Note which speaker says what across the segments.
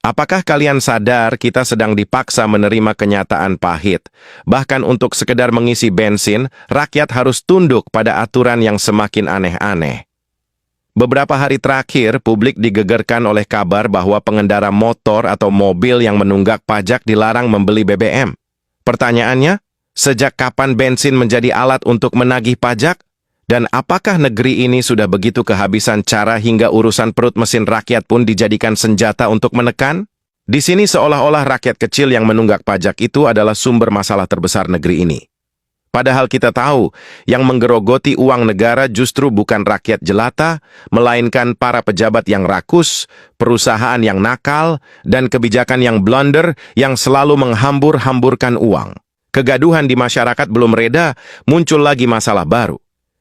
Speaker 1: Apakah kalian sadar kita sedang dipaksa menerima kenyataan pahit? Bahkan untuk sekedar mengisi bensin, rakyat harus tunduk pada aturan yang semakin aneh-aneh. Beberapa hari terakhir, publik digegerkan oleh kabar bahwa pengendara motor atau mobil yang menunggak pajak dilarang membeli BBM. Pertanyaannya, sejak kapan bensin menjadi alat untuk menagih pajak? Dan apakah negeri ini sudah begitu kehabisan cara hingga urusan perut mesin rakyat pun dijadikan senjata untuk menekan? Di sini seolah-olah rakyat kecil yang menunggak pajak itu adalah sumber masalah terbesar negeri ini. Padahal kita tahu, yang menggerogoti uang negara justru bukan rakyat jelata, melainkan para pejabat yang rakus, perusahaan yang nakal, dan kebijakan yang blunder yang selalu menghambur-hamburkan uang. Kegaduhan di masyarakat belum reda, muncul lagi masalah baru.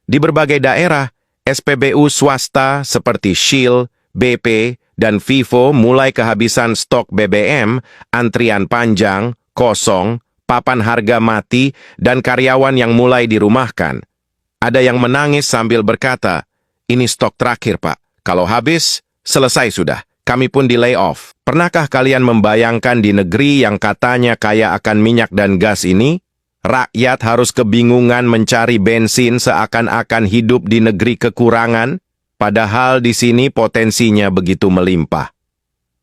Speaker 1: Di berbagai daerah, SPBU swasta seperti Shell, BP, dan Vivo mulai kehabisan stok BBM, antrian panjang, kosong, papan harga mati, dan karyawan yang mulai dirumahkan. Ada yang menangis sambil berkata, "Ini stok terakhir, Pak. Kalau habis, selesai sudah. Kami pun di layoff." Pernahkah kalian membayangkan di negeri yang katanya kaya akan minyak dan gas ini? Rakyat harus kebingungan mencari bensin seakan-akan hidup di negeri kekurangan, padahal di sini potensinya begitu melimpah.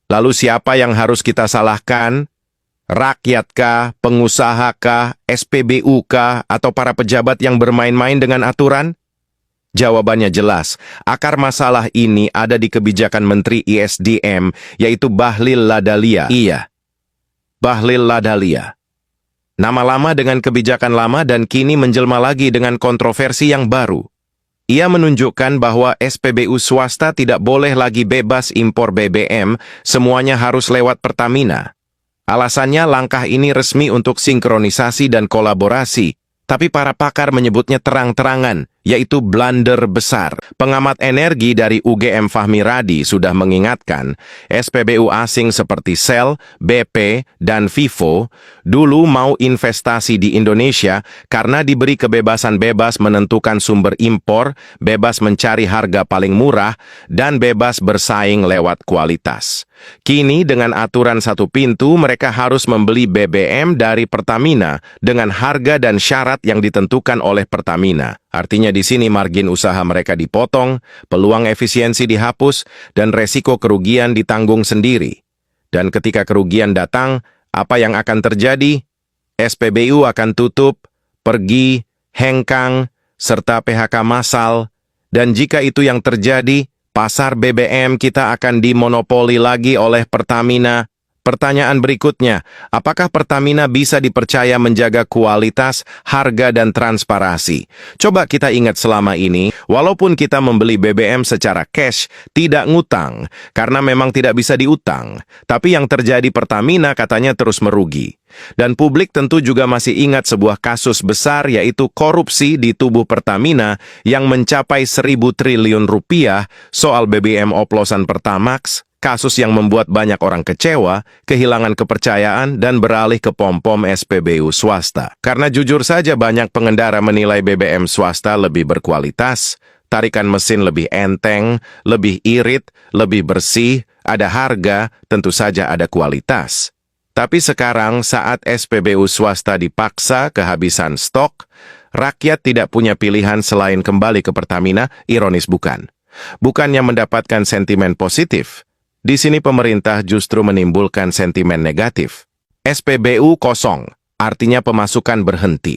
Speaker 1: Lalu siapa yang harus kita salahkan? Rakyatkah, pengusahakah, SPBU-kah, atau para pejabat yang bermain-main dengan aturan? Jawabannya jelas, akar masalah ini ada di kebijakan Menteri ISDM, yaitu Bahlil Ladalia. Iya, Bahlil Ladalia. Nama lama dengan kebijakan lama dan kini menjelma lagi dengan kontroversi yang baru. Ia menunjukkan bahwa SPBU swasta tidak boleh lagi bebas impor BBM, semuanya harus lewat Pertamina. Alasannya langkah ini resmi untuk sinkronisasi dan kolaborasi, tapi para pakar menyebutnya terang-terangan, yaitu blunder besar. Pengamat energi dari UGM Fahmi Radi sudah mengingatkan, SPBU asing seperti Shell, BP, dan Vivo dulu mau investasi di Indonesia karena diberi kebebasan bebas menentukan sumber impor, bebas mencari harga paling murah, dan bebas bersaing lewat kualitas. Kini dengan aturan satu pintu, mereka harus membeli BBM dari Pertamina dengan harga dan syarat yang ditentukan oleh Pertamina. Artinya di sini margin usaha mereka dipotong, peluang efisiensi dihapus, dan resiko kerugian ditanggung sendiri. Dan ketika kerugian datang, apa yang akan terjadi? SPBU akan tutup, pergi, hengkang, serta PHK massal. Dan jika itu yang terjadi, pasar BBM kita akan dimonopoli lagi oleh Pertamina. Pertanyaan berikutnya, apakah Pertamina bisa dipercaya menjaga kualitas, harga, dan transparansi? Coba kita ingat selama ini, walaupun kita membeli BBM secara cash, tidak ngutang, karena memang tidak bisa diutang. Tapi yang terjadi Pertamina katanya terus merugi. Dan publik tentu juga masih ingat sebuah kasus besar yaitu korupsi di tubuh Pertamina yang mencapai 1.000 triliun rupiah soal BBM oplosan Pertamax. Kasus yang membuat banyak orang kecewa, kehilangan kepercayaan, dan beralih ke pom-pom SPBU swasta. Karena jujur saja banyak pengendara menilai BBM swasta lebih berkualitas, tarikan mesin lebih enteng, lebih irit, lebih bersih, ada harga, tentu saja ada kualitas. Tapi sekarang saat SPBU swasta dipaksa kehabisan stok, rakyat tidak punya pilihan selain kembali ke Pertamina, ironis bukan. Bukannya mendapatkan sentimen positif, di sini pemerintah justru menimbulkan sentimen negatif. SPBU kosong, artinya pemasukan berhenti.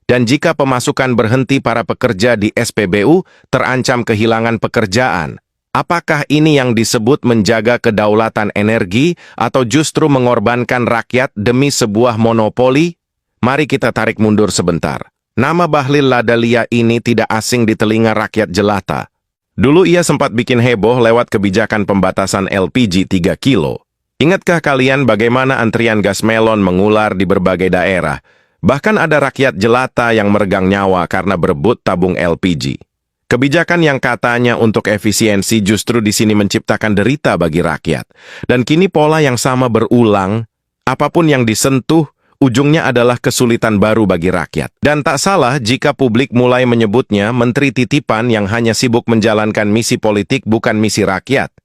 Speaker 1: Dan jika pemasukan berhenti, para pekerja di SPBU terancam kehilangan pekerjaan. Apakah ini yang disebut menjaga kedaulatan energi atau justru mengorbankan rakyat demi sebuah monopoli? Mari kita tarik mundur sebentar. Nama Bahlil Ladalia ini tidak asing di telinga rakyat jelata. Dulu ia sempat bikin heboh lewat kebijakan pembatasan LPG 3 kilo. Ingatkah kalian bagaimana antrian gas melon mengular di berbagai daerah? Bahkan ada rakyat jelata yang meregang nyawa karena berebut tabung LPG. Kebijakan yang katanya untuk efisiensi justru di sini menciptakan derita bagi rakyat. Dan kini pola yang sama berulang, apapun yang disentuh, ujungnya adalah kesulitan baru bagi rakyat. Dan tak salah jika publik mulai menyebutnya menteri titipan yang hanya sibuk menjalankan misi politik bukan misi rakyat.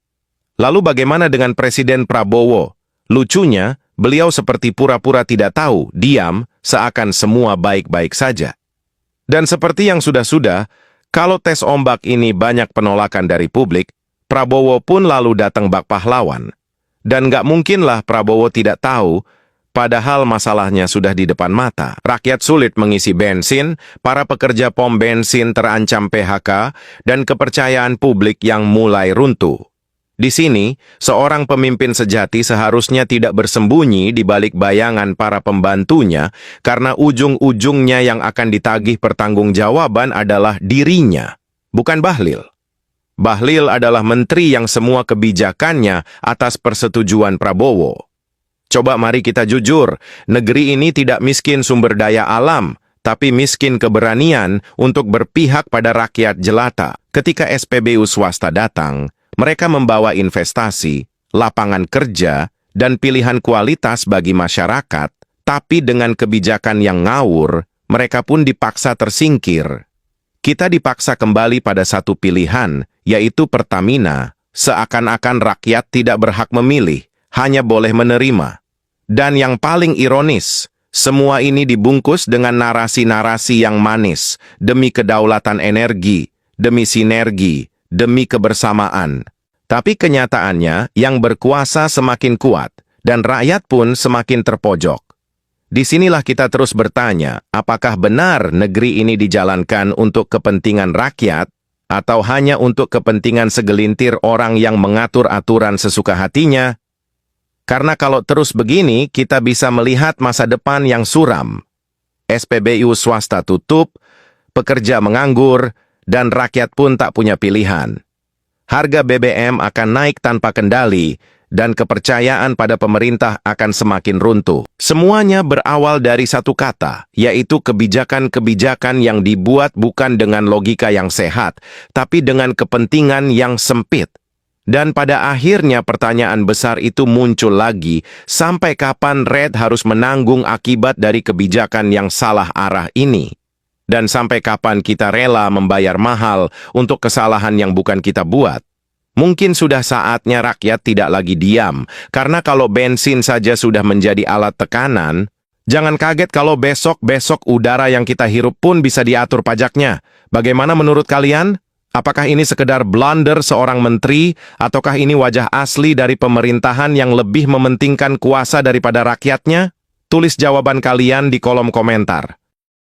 Speaker 1: Lalu bagaimana dengan Presiden Prabowo? Lucunya, beliau seperti pura-pura tidak tahu, diam, seakan semua baik-baik saja. Dan seperti yang sudah-sudah, kalau tes ombak ini banyak penolakan dari publik, Prabowo pun lalu datang bak pahlawan. Dan nggak mungkinlah Prabowo tidak tahu, padahal masalahnya sudah di depan mata. Rakyat sulit mengisi bensin, para pekerja pom bensin terancam PHK, dan kepercayaan publik yang mulai runtuh. Di sini, seorang pemimpin sejati seharusnya tidak bersembunyi di balik bayangan para pembantunya, karena ujung-ujungnya yang akan ditagih pertanggungjawaban adalah dirinya, bukan Bahlil. Bahlil adalah menteri yang semua kebijakannya atas persetujuan Prabowo. Coba mari kita jujur, negeri ini tidak miskin sumber daya alam, tapi miskin keberanian untuk berpihak pada rakyat jelata. Ketika SPBU swasta datang, mereka membawa investasi, lapangan kerja, dan pilihan kualitas bagi masyarakat, tapi dengan kebijakan yang ngawur, mereka pun dipaksa tersingkir. Kita dipaksa kembali pada satu pilihan, yaitu Pertamina, seakan-akan rakyat tidak berhak memilih, hanya boleh menerima. Dan yang paling ironis, semua ini dibungkus dengan narasi-narasi yang manis, demi kedaulatan energi, demi sinergi, demi kebersamaan. Tapi kenyataannya, yang berkuasa semakin kuat, dan rakyat pun semakin terpojok. Disinilah kita terus bertanya, apakah benar negeri ini dijalankan untuk kepentingan rakyat, atau hanya untuk kepentingan segelintir orang yang mengatur aturan sesuka hatinya? Karena kalau terus begini, kita bisa melihat masa depan yang suram. SPBU swasta tutup, pekerja menganggur, dan rakyat pun tak punya pilihan. Harga BBM akan naik tanpa kendali, dan kepercayaan pada pemerintah akan semakin runtuh. Semuanya berawal dari satu kata, yaitu kebijakan-kebijakan yang dibuat bukan dengan logika yang sehat, tapi dengan kepentingan yang sempit. Dan pada akhirnya pertanyaan besar itu muncul lagi, sampai kapan Red harus menanggung akibat dari kebijakan yang salah arah ini? Dan sampai kapan kita rela membayar mahal untuk kesalahan yang bukan kita buat? Mungkin sudah saatnya rakyat tidak lagi diam, karena kalau bensin saja sudah menjadi alat tekanan, jangan kaget kalau besok-besok udara yang kita hirup pun bisa diatur pajaknya. Bagaimana menurut kalian? Apakah ini sekedar blunder seorang menteri, ataukah ini wajah asli dari pemerintahan yang lebih mementingkan kuasa daripada rakyatnya? Tulis jawaban kalian di kolom komentar.